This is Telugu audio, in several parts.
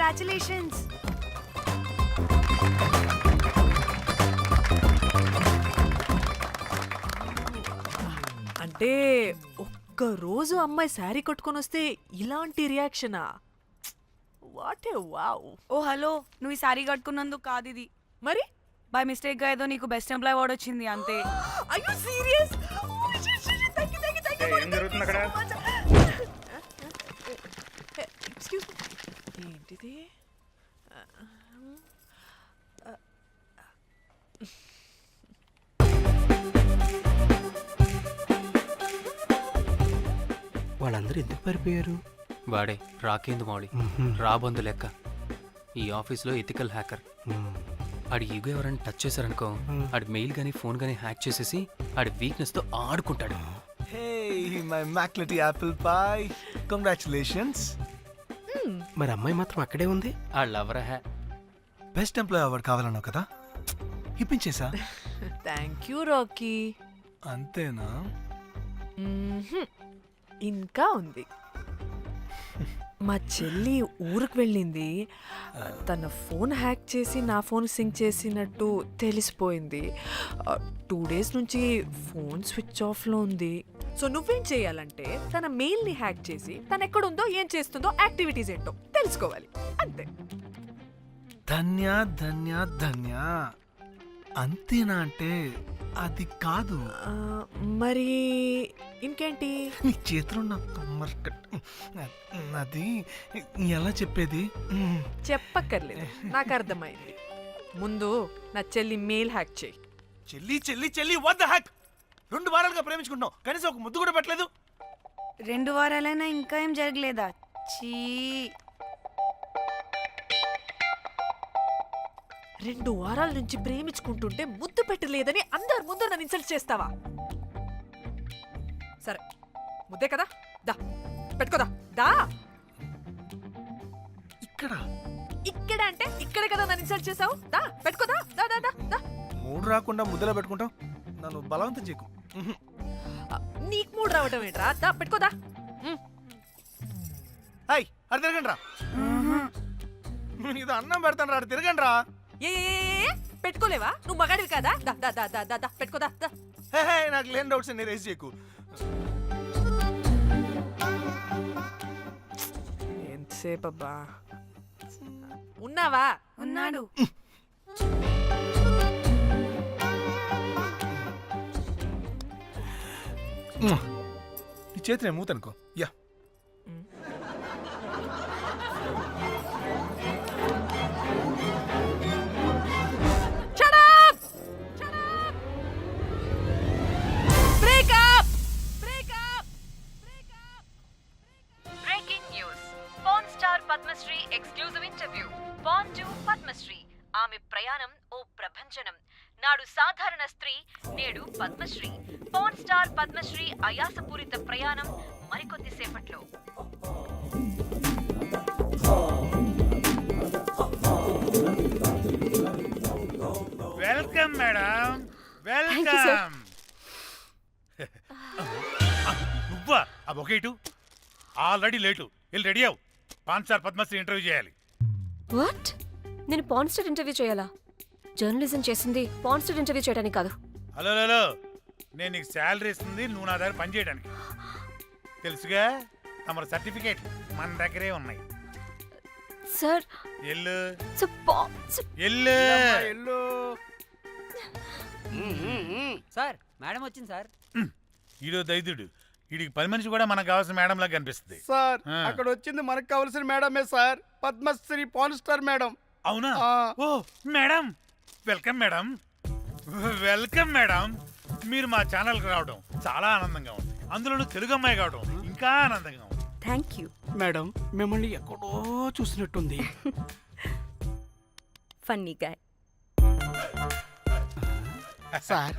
కంగ్రాచులేషన్స్. అంటే ఒక్క రోజు అమ్మాయి శారీ కట్టుకొని వస్తే ఇలాంటి రియాక్షనా? What a wow. Oh hello, నువ్వు ఈ సారీ కట్టుకున్నందుకు కాదు ఇది. మరి బై మిస్టేక్ గా ఏదో నీకు బెస్ట్ ఎంప్లాయ్ అవార్డ్ వచ్చింది అంతే. are you serious? ఏం జరుగుతుంది అక్కడ? ఎక్స్క్యూజ్ మీ, ఏంటిది? వాళ్ళందరూ ఎందుకు పారిపోయారు? వాడే రాకేందు మౌళి, రాబందు లెక్క. ఈ ఆఫీస్లో ఎథికల్ హ్యాకర్. ఆడి ఈగో ఎవరైనా టచ్ చేశారనుకో, ఆడి మెయిల్ గానీ ఫోన్ గానీ హ్యాక్ చేసేసి ఆడి వీక్నెస్ తో ఆడుకుంటాడు. Hey, my McLetty apple pie. Congratulations. మరి అమ్మాయి మాత్రం అక్కడే ఉంది. ఆ లవర్ హ్యా బెస్ట్ ఎంప్లాయ్ అవార్డ్ కావాలన్నావు కదా, ఇప్పించేసా. Thank you Rocky. అంతేనా? ఇంకా ఉంది. మా చెల్లి ఊరికి వెళ్ళింది. తన ఫోన్ హ్యాక్ చేసి నా ఫోన్ సింక్ చేసినట్టు తెలిసిపోయింది. 2 days నుంచి ఫోన్ స్విచ్ ఆఫ్లో ఉంది. సో నువ్వేం చేయాలంటే తన మెయిల్ని హ్యాక్ చేసి తను ఎక్కడుందో ఏం చేస్తుందో యాక్టివిటీస్ ఏంటో తెలుసుకోవాలి, అంతే. ధన్య ధన్య ధన్య. అంతేనా అంటే అది కాదు. మరి ఇంకేంటి? నీ చేతిలో నా అది ఎలా చెప్పేది? చెప్పక్కర్లేదు, నాకు అర్థమైంది. ముందు నా చెల్లి మెయిల్ హ్యాక్ చేయి. చెల్లి చెల్లి చెల్లి వాట్ ద హ్యాక్? 2 వారాలుగా ప్రేమించుకుంటున్నావు, కనీసం ఒక ముద్దు కూడా పెట్టలేదు. 2 వారాలైనా ఇంకా ఏం జరగలేదా? చీ. 2 వారాల నుంచి ప్రేమించుకుంటుంటే ముద్దు పెట్టలేదని అందరి ముందు నన్ను ఇన్సల్ట్ చేస్తావా? సరే, ముద్దే కదా, దా పెట్టుకోదా. దా. ఇక్కడ అంటే ఇక్కడే కదా నన్ను ఇన్సల్ట్ చేసావు. దా పెట్టుకోదా. దా దా దా దా. మూడు రాకుండా ముద్దలో పెట్టుకుంటావు, నన్ను బలవంతం చేయకు. నీకు మూడు రావటం ఏంట్రా? దా పెట్టుకోదా. హాయ్, అది తిరగండి రా. ఇది అన్నం పెడతాను రా, తిరగండి రా. ఏ పెట్టుకోలేవా? నువ్వు మగాడివి కదా. దా దా దా దా దా దా పెట్టుకోదా. దా. హే, నాకు లేని డౌట్స్ అన్ని రేస్ చేయకు. ఎంతసేపు అబ్బా ఉన్నావా? ఉన్నాడు. ఈ చేతిని మూతనుకో. Yeah, Padmashri exclusive interview. Porn to Padmashri. ఆమె ప్రయాణం ఓ ప్రభంజనం. నాడు సాధారణ స్త్రీ, నేడు పద్మశ్రీ. పాన్ స్టార్ పద్మశ్రీ అయాసపూరిత ప్రయాణం మరికొద్ది సేపట్లో. Welcome madam, welcome. నువ్వా? ఆ బొకేటు ఆల్రెడీ లేటు. వెళ్ళి రెడీ అవు, పాన్ స్టార్ పద్మశ్రీ ఇంటర్వ్యూ చేయాలి. వాట్? నేను పాన్ స్టార్ ఇంటర్వ్యూ చేయాలా? జర్నలిజం చేసింది పాన్ స్టార్ ఇంటర్వ్యూ చేయడానికి కాదు. హలో, నేను నీకు శాలరీ ఇస్తుంది నువ్వు నా దగ్గర పని చేయడానికి. తెలుసుగా, తమ సర్టిఫికేట్ మన దగ్గరే ఉన్నాయి. సార్ ఎల్లు ఎల్లు. సార్ మేడం వచ్చింది సార్. ఈడో దైదుడు, వీడికి పని మనిషి కూడా మనకు కావాల్సిన మేడం లాగా కనిపిస్తుంది సార్ అక్కడ వచ్చింది మనకు కావాల్సిన మేడమే sir, Padmashri porn star madam. అవునా? ఓ madam, welcome madam, welcome madam. మీరు మా ఛానల్కి రావడం చాలా ఆనందంగా ఉంది. అందులోనూ తెలుగు అమ్మాయి కావడం ఇంకా ఆనందంగా ఉంది. థ్యాంక్ యూ మేడం, మిమ్మల్ని ఎక్కడో చూసినట్టుంది. Funny guy. సార్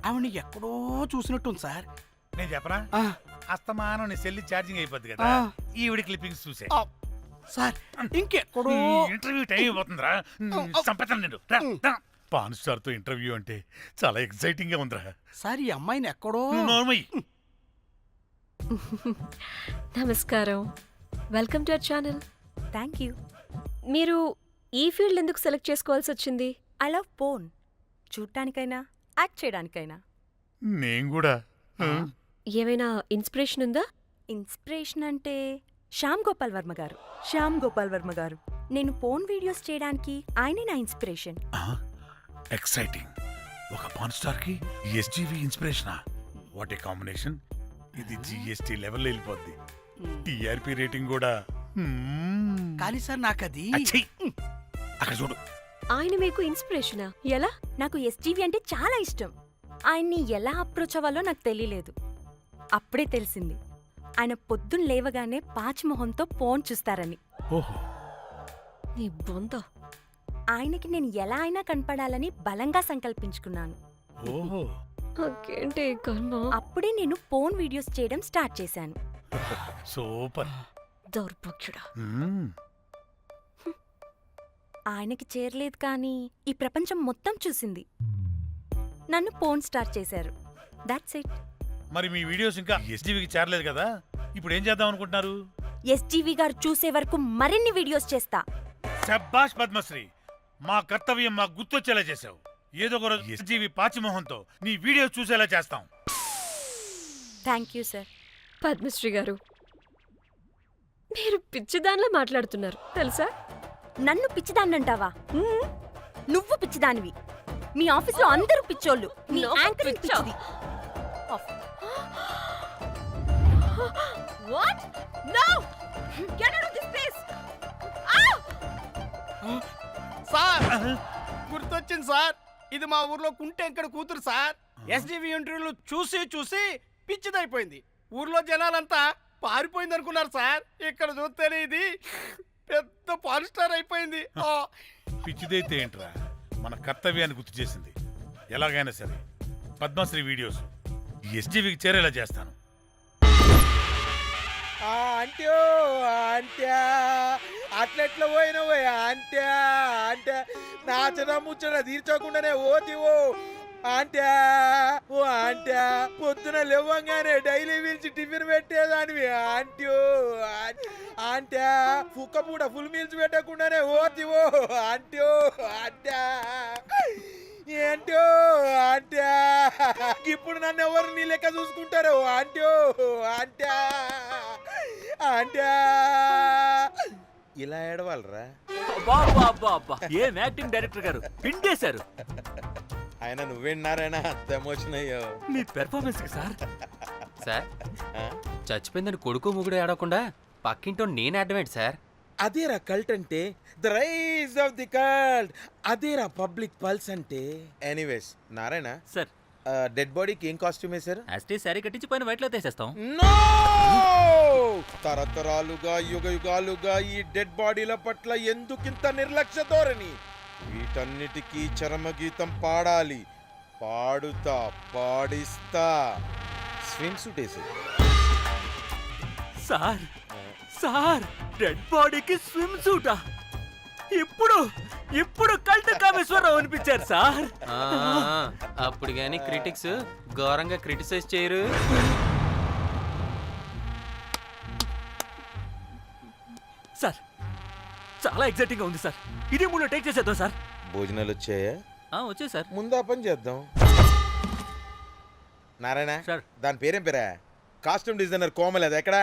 ఆవిడ ఎక్కడో చూసినట్టుంది సార్. నేను చెప్పనా, అస్తమానం నీ సెల్లి ఛార్జింగ్ అయిపోద్ది కదా, ఈవిడ క్లిప్పింగ్స్ చూసే. సార్ ఇంకెక్కడో ఇంటర్వ్యూ టైం అయిపోతుందిరా, సంపేతాను నేను. పాన్ స్టార్ తో ఇంటర్వ్యూ అంటే చాలా ఎక్సైటింగ్ గా ఉందిరా. సార్ ఈ అమ్మాయిని ఎక్కడో. నమస్కారం, welcome to our channel. Thank you. మీరు ఈ ఫీల్డ్ ఎందుకు సెలెక్ట్ చేసుకోవాల్సి వచ్చింది? I love porn. చూడటానికైనా యాక్ట్ చేయడానికైనా. నేను కూడా ఏమైనా ఇన్స్పిరేషన్ ఉందా? ఇన్స్పిరేషన్ అంటే శ్యామ్ గోపాల్ వర్మ గారు. నేను పోన్ వీడియోస్ చేయడానికి ఆయనే నా ఇన్స్పిరేషన్. ఎక్సైటింగ్. ఒక పాన్ స్టార్ కి ఎస్జీవి ఇన్స్పిరేషనా? What a combination. ఇది జిఎస్టీ లెవెల్ వెళ్ళిపోద్ది. టిఆర్పి రేటింగ్ కూడా. కానీ సార్ నాకు అది అచ్చయ్. అక్కడ చూడు. ఆయన మీకు ఇన్స్పిరేషనా? ఎలా? నాకు ఎస్జీవి అంటే చాలా ఇష్టం. ఆయన్ని ఎలా అప్రోచ్ అవ్వాలో నాకు తెలియలేదు. అప్పుడే తెలిసింది ఆయన పొద్దున్న లేవగానే పాచిమొహంతో ఫోన్ చూస్తారని. ఓహో. నీ బొంద. ఆయనకి నేను ఎలా అయినా కనపడాలని బలంగా సంకల్పించుకున్నాను. ఓహో. నాకేంటి ఈ కర్మ? అప్పుడే నేను ఫోన్ వీడియోస్ చేయడం స్టార్ట్ చేశాను. సూపర్. దౌర్భాగ్యుడా. ఆయనకి చేరలేదు కానీ ఈ ప్రపంచం మొత్తం చూసింది. నన్ను ఫోన్ స్టార్ట్ చేశారు. That's it. మరి మీ వీడియోస్ ఇంకా ఎస్జీవికి చేరలేదు కదా, ఇప్పుడు ఏం చేద్దాం అనుకుంటున్నారు? ఎస్జీవి గారు చూసే వరకు మరిన్ని వీడియోస్ చేస్తా. శబ్బాష్ పద్మశ్రీ, మా కర్తవ్యం మాకు గుర్తొచ్చేలా చేసావు. ఏదో ఒక రోజు ఎస్జీవి పాచిమోహంతో నీ వీడియో చూసేలా చేస్తాం. Thank you sir. పద్మశ్రీ గారు, మీరు పిచ్చిదానిలా మాట్లాడుతున్నారు తెలుసా? నన్ను పిచ్చిదాన్నంటావా? నువ్వు పిచ్చిదానివి. మీ ఆఫీస్లో అందరూ పిచ్చోళ్ళు. మీ నాకు యాంకరింగ్ పిచ్చా? పిచ్చిది. Of. What? No! Get out of this place! Sir గుర్తొచ్చింది సార్. ఇది మా ఊర్లో కుంటెంకడ కూతురు సార్. ఎస్జీవి ఇంటర్వ్యూలు చూసి చూసి పిచ్చిదైపోయింది. ఊర్లో జనాలంతా పారిపోయింది అనుకున్నారు సార్. ఇక్కడ చూస్తేనే ఇది పెద్ద పాన్ స్టార్ అయిపోయింది. పిచ్చిదైతే ఏంట్రా, మన కర్తవ్యాన్ని గుర్తు చేసింది. ఎలాగైనా సరే పద్మశ్రీ వీడియోస్ ఎస్జీవికి చేరేలా చేస్తాను. అంట్యో అంట్యా అట్లెట్లా పోయినవో అంట్యా అంటే నాచన ముచ్చట తీర్చకుండానే ఓతివో అంట్యా. ఓ అంట్యా పొద్దున లేవంగానే డైలీ పిలిచి టిఫిన్ పెట్టేదానివి అంట్యో అంట్యా. కుక్క పూట ఫుల్ మీల్స్ పెట్టకుండానే ఓతివో అంట్యో అంట్యా. ఏంటో అంట్యా ఇప్పుడు నన్ను ఎవరు నీ లెక్క చూసుకుంటారు అంట్యో అంట్యా అంట్యా. ఇలా ఏడవాలరా? ఏం యాక్టింగ్ డైరెక్టర్ గారు పిండేశారు. ఆయన నువ్వేనారాయణ అంత ఎమోషన్ అయ్యో మీ పెర్ఫార్మెన్స్ కి సార్. సార్, చచ్చిపోయిందని కొడుకు ముగుడు ఏడవకుండా పక్కింటో నేను ఆడమేంటి సార్? అదేరా కల్ట్ అంటే, the rise of the cult. అదేరా పబ్లిక్ పల్స్ అంటే. ఎనీవేస్ నారాయణ సార్, డెడ్ బాడీకి ఏం కాస్ట్యూమ్ వేశారు? యాస్టీ శారీ కట్టించి పైన వైట్లో తీసేస్తాం. నో! తరతరాలుగా యుగ యుగాలుగా ఈ డెడ్ బాడీల పట్ల ఎందుకింత నిర్లక్ష్య ధోరణి? వీటన్నిటికీ చరమగీతం పాడాలి. పాడుతా, పాడిస్తా. స్విమ్ సూట్ వేసి సార్ సార్, డెడ్ బాడీకి స్విమ్ సూటా? ఇప్పుడు కల్ట్ కామేశ్వరరావు అనిపించారు సార్. అప్పుడు గానీ క్రిటిక్స్ ఘోరంగా క్రిటిసైజ్ చేయరు. సార్, చాలా ఎగ్జైటింగ్ గా ఉంది సార్. ఇది ముందు టేక్ చేసేద్దాం సార్. భోజనాలు వచ్చాయా? వచ్చే సార్. ముందు ఆ పని చేద్దాం. నారాయణ సార్. దాని పేరేం పేరా? కాస్ట్యూమ్ డిజైనర్ కోమల్ అది ఎక్కడ?